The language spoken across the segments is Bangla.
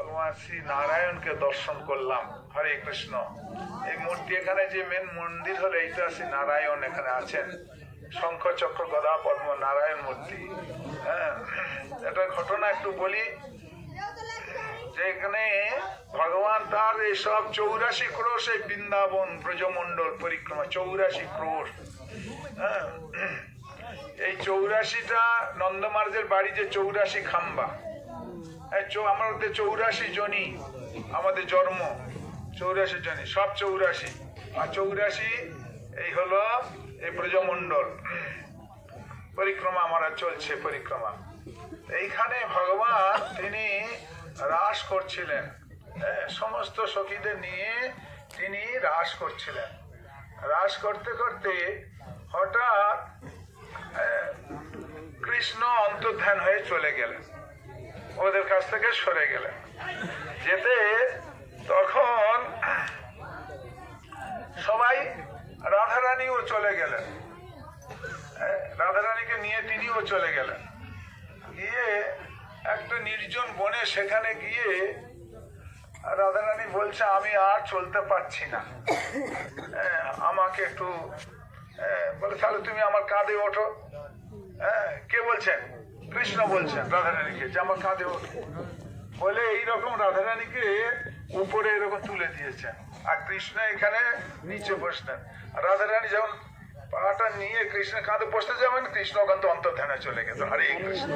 ভগবান শ্রী নারায়ণকে দর্শন করলাম। হরে কৃষ্ণ। এই মূর্তি এখানে যে মেন মন্দির হলো এইটা শ্রী নারায়ণ এখানে আছেন, শঙ্খ চক্র গদা পদ্ম নারায়ণ মূর্তি। হ্যাঁ, এটা ঘটনা একটু বলি যে এখানে ভগবান তার এইসব 84 ক্রোশ এই বৃন্দাবন ব্রজমন্ডল পরিক্রমা 84 ক্রোশ। হ্যাঁ, এই 84টা নন্দমার্গের বাড়ি যে 84 খাম্বা, আমাদের 84 জনই আমাদের জন্ম, 84 জনই সব 84 আর 84 এই হলো এই ব্রজমন্ডল পরিক্রমা আমরা চলছে পরিক্রমা। এইখানে ভগবান তিনি রাস করছিলেন, সমস্ত সখীদের নিয়ে তিনি রাস করছিলেন। রাস করতে করতে হঠাৎ কৃষ্ণ অন্তর্ধান হয়ে চলে গেলেন, ওদের কাছ থেকে সরে গেলেন। যেতে তখন সবাই রাধারানীও চলে গেলেন, রাধারানীকে নিয়ে তিনিও চলে গেলেন। গিয়ে একটা নির্জন বনে সেখানে গিয়ে রাধারানী বলছে আমি আর চলতে পারছি না, আমাকে একটু বলে তাহলে তুমি আমার কাঁধে ওঠো। কে বলছেন? কৃষ্ণ বলছেন রাধারানীকে যে আমার কাঁধে ওঠো বলে এইরকম রাধারানীকে উপরে এরকম তুলে দিয়েছেন, আর কৃষ্ণ এখানে নিচে বসলেন। রাধারানী যখন পাটা নিয়ে কৃষ্ণের কাঁধে বসতে যাবেন, কৃষ্ণ ওখান তো অন্তর্ধানে চলে গেছে। হরে কৃষ্ণ,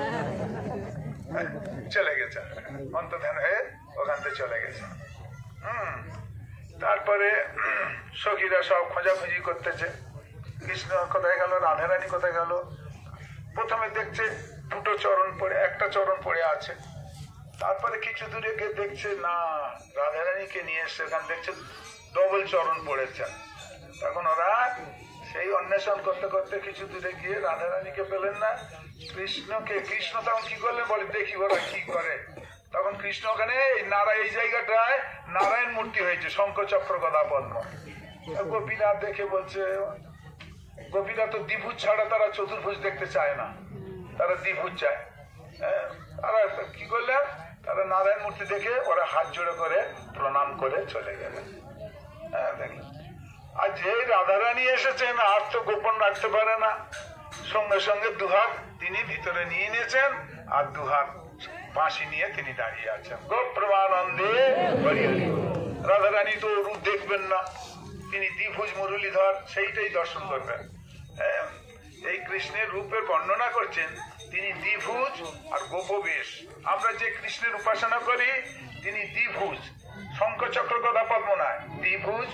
চলে গেছে অন্তর্ধান হয়ে ওখান থেকে চলে গেছে। তারপরে সখীরা সব খোঁজাখুঁজি করতেছে, কৃষ্ণ কোথায় গেল, রাধারানী কোথায় গেল। প্রথমে দেখছে দুটো চরণ পড়ে, একটা চরণ পড়ে আছে। তারপরে কিছু দূরে গিয়ে দেখছে না, রাধারানীকে নিয়ে এসছে, এখানে দেখছে ডবল চরণ পড়েছে। তখন ওরা সেই অন্বেষণ করতে করতে কিছু দূরে গিয়ে রাধারানীকে পেলেন না, কৃষ্ণকে। কৃষ্ণ তখন কি করলেন বলে দেখি ওরা কি করে। তখন কৃষ্ণ ওখানে এই জায়গাটায় নারায়ণ মূর্তি হয়েছে, শঙ্খ চক্র গদা পদ্ম। গোপীরা দেখে বলছে, গোপীরা তো দ্বিভুজ ছাড়া তারা চতুর্ভুজ দেখতে চায় না, তারা দ্বিভুজ চায়। তারা কি করলেন, তারা নারায়ণ মূর্তি দেখে ওরা হাত জোড়ে করে প্রণাম করে চলে গেলেন। দেখলেন, আর যে রাধারানী এসেছেন আর তো গোপন রাখতে পারে না, সঙ্গে সঙ্গে দুহাত তিনি ভিতরে নিয়ে নিয়েছেন, আর দুহাত বাঁশি নিয়ে তিনি দাঁড়িয়ে আছেন। গোপ্রমানন্দে রাধারানী তো রূপ দেখবেন না, তিনি দ্বিভুজ মুরলীধর, সেইটাই দর্শন করবেন। এই কৃষ্ণের রূপের বর্ণনা করছেন, তিনি দ্বিভুজ আর গোপবেশ। আমরা যে কৃষ্ণের উপাসনা করি তিনি দ্বিভুজ, শঙ্খ চক্র গদা পদ্ম নয়, দ্বিভুজ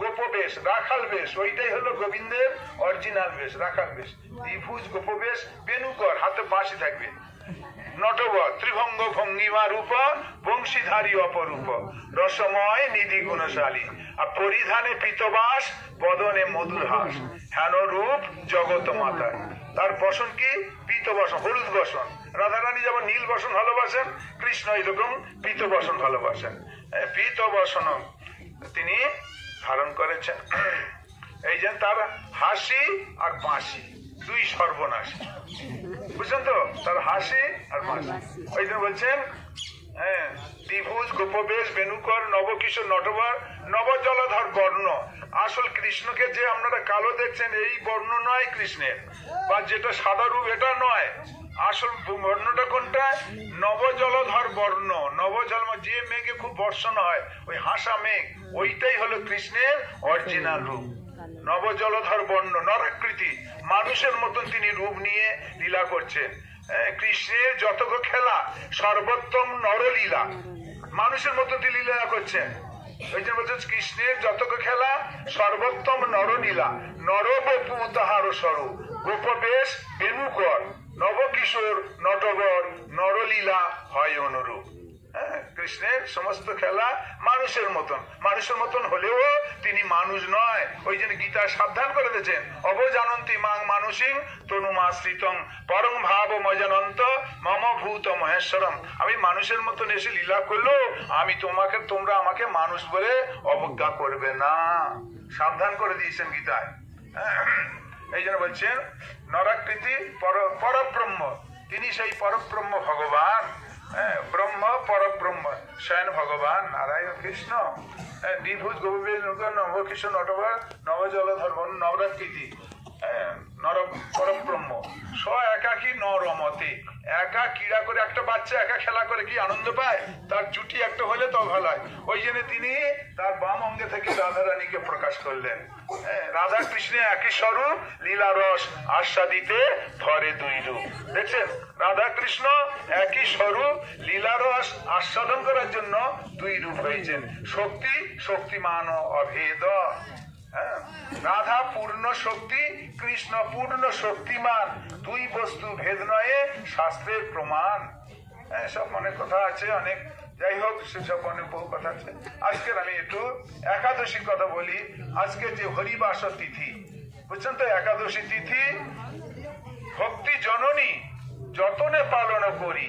গোপবেশ, রাখাল বেশ, ওইটাই হলো গোবিন্দের অরিজিনাল বেশ, রাখাল বেশ। দ্বিভুজ গোপবেশ, বেনুকর, হাতে বাঁশি থাকবে, নটবর, ত্রিভঙ্গ ভঙ্গিমা রূপ, বংশীধারী অপরূপ, রসময় নিধি গুণশালী, আর পরিধানে পীতবাস, বদনে মধুর হাস, হেন রূপ জগত মাতায়। তার বসন কি? পীত বসন, হলুদ বসন। রাধারানী যেমন নীল বসন ভালোবাসেন, কৃষ্ণ এরকম পীত বসন ভালোবাসেন। পীত বসন তিনি ধারণ করেছেন। এই যে তার হাসি আর বাঁশি দুই সর্বনাশী, বুঝছেন তো? তার হাসি আর বাঁশি। ওই জন্য বলছেন দ্বিভুজ গোপবেশ বেনুকর নবকিশোর নটবর নবজলধর বর্ণ। আসল কৃষ্ণকে যে আপনারা কালো দেখছেন এই বর্ণ নয় কৃষ্ণের, বা যেটা সাদা রূপ এটা নয়। আসল বর্ণটা কোনটা? নবজলধর বর্ণ। নবজল যে মেঘে খুব বর্ষণ হয়, ওই হাসা মেঘ, ওইটাই হলো কৃষ্ণের অরিজিনাল রূপ। নবজলধর বর্ণ, নরাকৃতি, মানুষের মতন তিনি রূপ নিয়ে লীলা করছেন। কৃষ্ণের যতক খেলা সর্বোত্তম নরলীলা, মানুষের মতন তিনি লীলা করছেন। ওই জন্য বলছেন কৃষ্ণের যতক খেলা সর্বোত্তম নরলীলা, নরবপু তাহার স্বরূপ, গোপবেশ বেনুকর, নবকিশোর নটবর, নরলীলা হয় অনুরূপ। কৃষ্ণের সমস্ত খেলা মানুষের মতন হলেও তিনি মানুষ নয়। ওই জন্য গীতা সাবধান করে দিয়েছেন, অবজানন্তি মাং মানুষিং তনুমাশ্রিতং পরং ভাব মজানন্ত মম ভূত মহেশ্বরম। আমি মানুষের মতন এসে লীলা করলো, আমি তোমরা আমাকে মানুষ বলে অবজ্ঞা করবে না, সাবধান করে দিয়েছেন গীতায়। এই জন্য বলছেন নরাকৃতি পরব্রহ্ম, তিনি সেই পরব্রহ্ম ভগবান। ব্রহ্ম পরব্রহ্ম স্বয়ং ভগবান নারায়ণ কৃষ্ণ, দ্বিভুজ গোপীবেশ নবকৃষ্ণ নটবর নবজলধর নবরাকৃতি নর পরব্রহ্ম স একাকি নরমতে। একা ক্রীড়া করে একটা বাচ্চা একা খেলা করে কি আনন্দ পায়? তার জুটি একটা হলে তো ভালো হয়। ওই জন্য তিনি তার বাম অঙ্গে থেকে রাধা রানীকে প্রকাশ করলেন। রাধা কৃষ্ণে একই স্বরূপ, লীলা রস আস্বাদিতে ধরে দুই রূপ। দেখছেন, রাধা কৃষ্ণ একই স্বরূপ, লীলা রস আস্বাদন করার জন্য দুই রূপ হয়েছেন। শক্তি শক্তিমান অভেদ। রাধা পূর্ণ শক্তি, কৃষ্ণ পূর্ণ শক্তিমান, দুই বস্তু ভেদ নয় শাস্ত্রের প্রমাণ। সব অনেক কথা আছে, অনেক, যাই হোক সেসব অনেক বহু কথা আছে। আজকের আমি একটু একাদশীর কথা বলি। আজকে যে হরিবাস তিথি, বুঝছেন তো, একাদশী তিথি ভক্তি জননী যতনে পালন করি।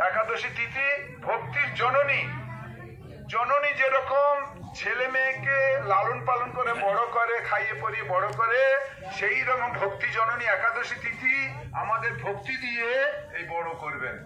একাদশী তিথি ভক্তির জননী। জননী যেরকম ছেলে মেয়েকে লালন পালন করে বড় করে, খাইয়ে পরিয়ে বড় করে, সেই রকম ভক্তি জননী একাদশী তিথি আমাদের ভক্তি দিয়ে এই বড় করবেন।